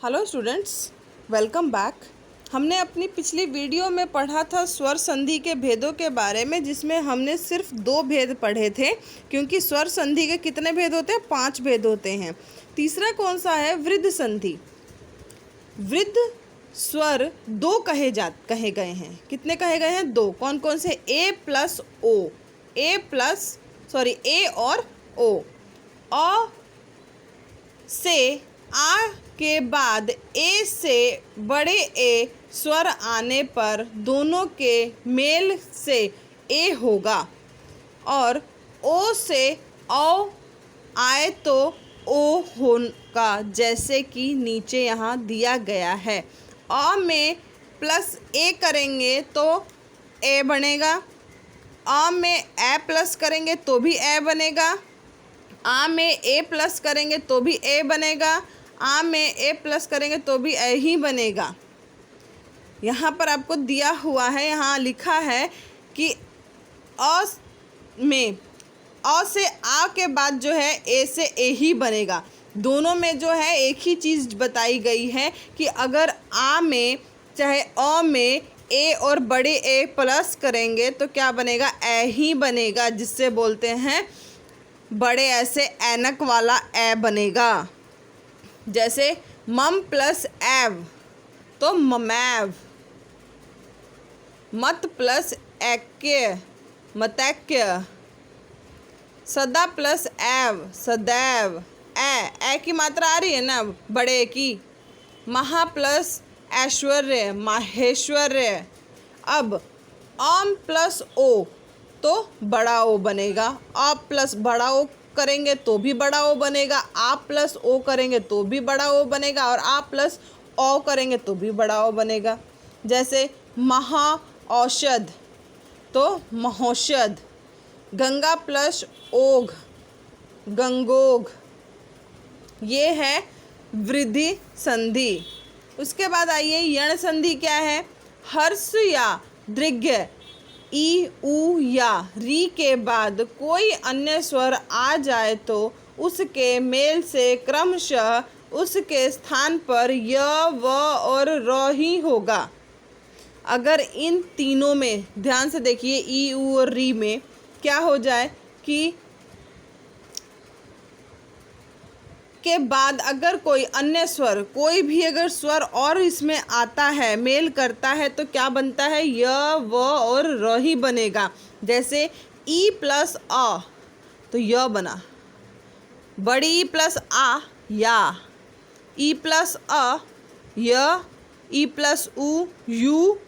Hello students, welcome back. हमने अपनी पिछली वीडियो में पढ़ा था स्वर संधि के भेदों के बारे में, जिसमें हमने सिर्फ 2 भेद पढ़े थे, क्योंकि स्वर संधि के कितने भेद होते हैं? 5 भेद होते हैं। तीसरा कौन सा है? वृद्ध संधि। वृद्ध स्वर 2 कहे गए हैं। कितने कहे गए हैं? 2। कौन कौन से? ए प्लस ओ, ए और ओ। अ से आ के बाद ए से बड़े ए स्वर आने पर दोनों के मेल से ए होगा, और ओ से औ आए तो ओ होगा, जैसे कि नीचे यहाँ दिया गया है। अ में प्लस ए करेंगे तो ए बनेगा। अ में ए प्लस करेंगे तो भी ए बनेगा। आ में ए प्लस करेंगे तो भी ए बनेगा। आ में ए प्लस करेंगे तो भी ए ही बनेगा। यहाँ पर आपको दिया हुआ है, यहाँ लिखा है कि अ में अ से आ के बाद जो है ए से ए ही बनेगा। दोनों में जो है एक ही चीज़ बताई गई है कि अगर आ में चाहे अ में ए और बड़े ए प्लस करेंगे तो क्या बनेगा? ए ही बनेगा, जिससे बोलते हैं बड़े ऐसे ऐनक वाला ए बनेगा। जैसे मम प्लस एव तो ममैव, मत प्लस एक्य मतैक्य, सदा प्लस एव सदैव, ए की मात्रा आ रही है ना बड़े की। महा प्लस ऐश्वर्य माहेश्वर्य। अब अम प्लस ओ तो बड़ा ओ बनेगा। अ प्लस बड़ा ओ करेंगे तो भी बड़ा ओ बनेगा। आ प्लस ओ करेंगे तो भी बड़ा ओ बनेगा, और आ प्लस ओ करेंगे तो भी बड़ा ओ बनेगा। जैसे महा औषध तो महौषध। गंगा प्लस ओघ गंगोघ। ये है वृद्धि संधि। उसके बाद आइए यण संधि क्या है? हर्ष या दृघ्य ई ऊ या री के बाद कोई अन्य स्वर आ जाए तो उसके मेल से क्रमशः उसके स्थान पर य, व और र ही होगा। अगर इन तीनों में ध्यान से देखिए, ई ऊ और री में क्या हो जाए कि के बाद अगर कोई अन्य स्वर, कोई भी अगर स्वर और इसमें आता है, मेल करता है, तो क्या बनता है? य, व और र ही बनेगा। जैसे ई प्लस अ तो य बना। बड़ी ई प्लस आ या। ई प्लस अ य। ई प्लस उ यू।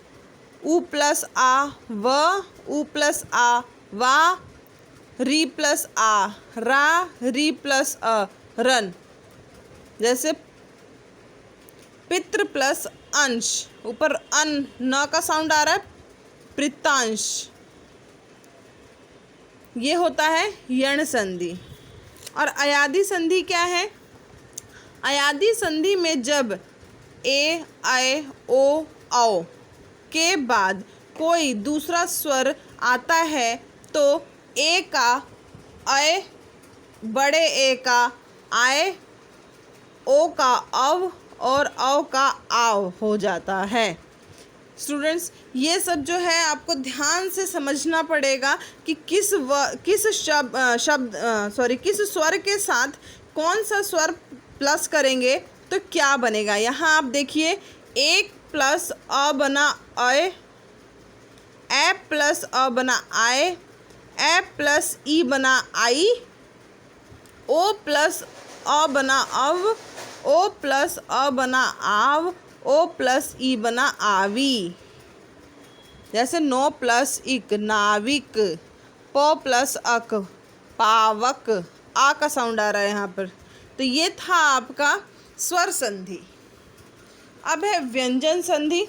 उ प्लस आ व। उ प्लस आ वा। री प्लस आ रा। री प्लस अ रन। जैसे पितृ प्लस अंश, ऊपर अन न का साउंड आ रहा है, पित्रांश। ये होता है यण संधि। और अयादि संधि क्या है? अयादि संधि में जब ए, ऐ, ओ, औ के बाद कोई दूसरा स्वर आता है तो ए का ऐ, बड़े ए का आए, ओ का अव और औ का आव हो जाता है। स्टूडेंट्स, ये सब जो है आपको ध्यान से समझना पड़ेगा कि किस स्वर के साथ कौन सा स्वर प्लस करेंगे तो क्या बनेगा। यहाँ आप देखिए, एक प्लस अ बना अय, ए प्लस अ बना आए, ए प्लस ई बना आई, ओ प्लस अ बना अव, ओ प्लस अ बना आव, ओ प्लस ई बना आवी। जैसे नो प्लस इक नाविक, प प्लस अक पावक। आ का साउंड आ रहा है यहाँ पर। तो ये था आपका स्वर संधि। अब है व्यंजन संधि।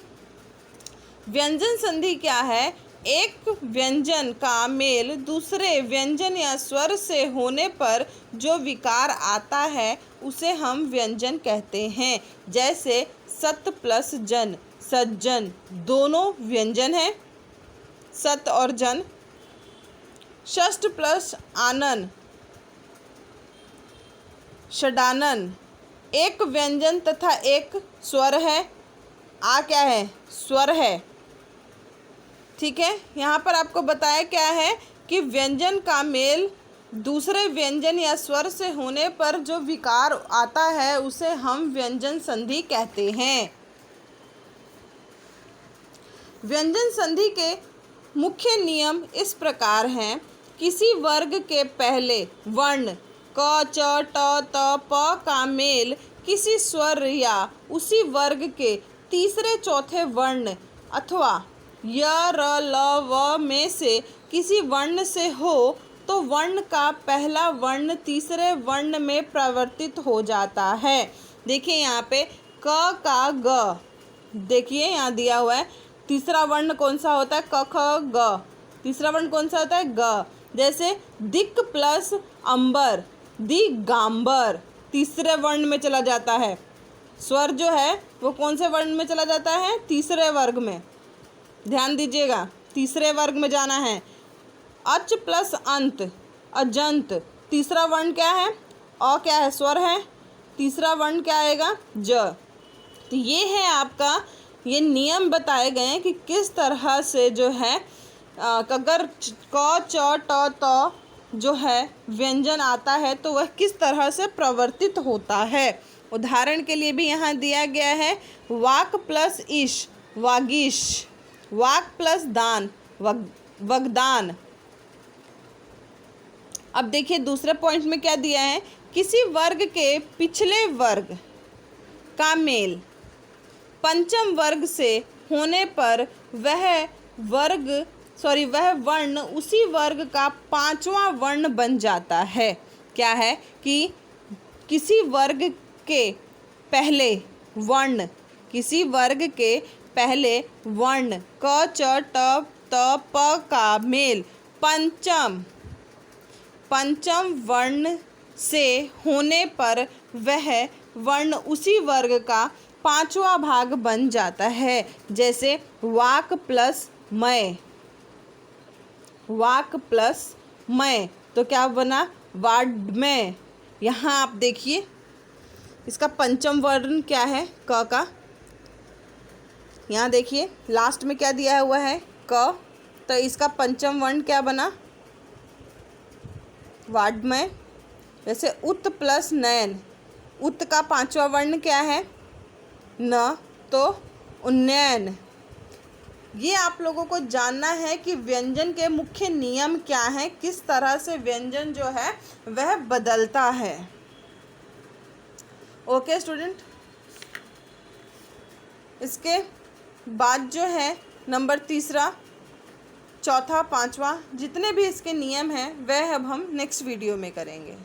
व्यंजन संधि क्या है? एक व्यंजन का मेल दूसरे व्यंजन या स्वर से होने पर जो विकार आता है उसे हम व्यंजन कहते हैं। जैसे सत प्लस जन सज्जन, दोनों व्यंजन हैं, सत और जन। षष्ठ प्लस आनन षडानन, एक व्यंजन तथा एक स्वर है। आ क्या है? स्वर है। ठीक है, यहाँ पर आपको बताया क्या है कि व्यंजन का मेल दूसरे व्यंजन या स्वर से होने पर जो विकार आता है उसे हम व्यंजन संधि कहते हैं। व्यंजन संधि के मुख्य नियम इस प्रकार हैं। किसी वर्ग के पहले वर्ण क, च, ट, त, प का मेल किसी स्वर या उसी वर्ग के तीसरे चौथे वर्ण अथवा य, र, ल, व में से किसी वर्ण से हो तो वर्ण का पहला वर्ण तीसरे वर्ण में परिवर्तित हो जाता है। देखिए यहाँ पे क का ग, देखिए यहाँ दिया हुआ है। तीसरा वर्ण कौन सा होता है? क, ख, ग। तीसरा वर्ण कौन सा होता है? ग। जैसे दिक् प्लस अंबर, दिगांबर तीसरे वर्ण में चला जाता है। स्वर जो है वो कौन से वर्ण में चला जाता है? तीसरे वर्ग में। ध्यान दीजिएगा, तीसरे वर्ग में जाना है। अच प्लस अंत, अजंत तीसरा वर्ण क्या है? अ क्या है? स्वर है। तीसरा वर्ण क्या आएगा? ज। तो ये है आपका, ये नियम बताए गए हैं कि किस तरह से जो है अगर क, च, ट, त जो है व्यंजन आता है तो वह किस तरह से प्रवर्तित होता है। उदाहरण के लिए भी यहाँ दिया गया है। वाक प्लस ईश, वागीश। वाक प्लस दान, वगदान। अब देखिए दूसरे पॉइंट में क्या दिया है। किसी वर्ग के पिछले वर्ग का मेल पंचम वर्ग से होने पर वह वर्ण उसी वर्ग का पांचवा वर्ण बन जाता है। क्या है कि किसी वर्ग के पहले वर्ण, किसी वर्ग के पहले वर्ण क, च, ट, त, प का मेल पंचम वर्ण से होने पर वह वर्ण उसी वर्ग का पांचवा भाग बन जाता है। जैसे वाक प्लस मय, वाक प्लस मय तो क्या बना? वाड्मय। यहाँ आप देखिए इसका पंचम वर्ण क्या है? क का। यहाँ देखिए लास्ट में क्या दिया हुआ है? क। तो इसका पंचम वर्ण क्या बना? वाड्मय। जैसे उत प्लस नयन, उत का पांचवा वर्ण क्या है? न, तो उन्नयन। ये आप लोगों को जानना है कि व्यंजन के मुख्य नियम क्या हैं, किस तरह से व्यंजन जो है वह बदलता है। ओके स्टूडेंट, इसके बाद जो है नंबर तीसरा, चौथा, पांचवा जितने भी इसके नियम हैं वह अब हम नेक्स्ट वीडियो में करेंगे।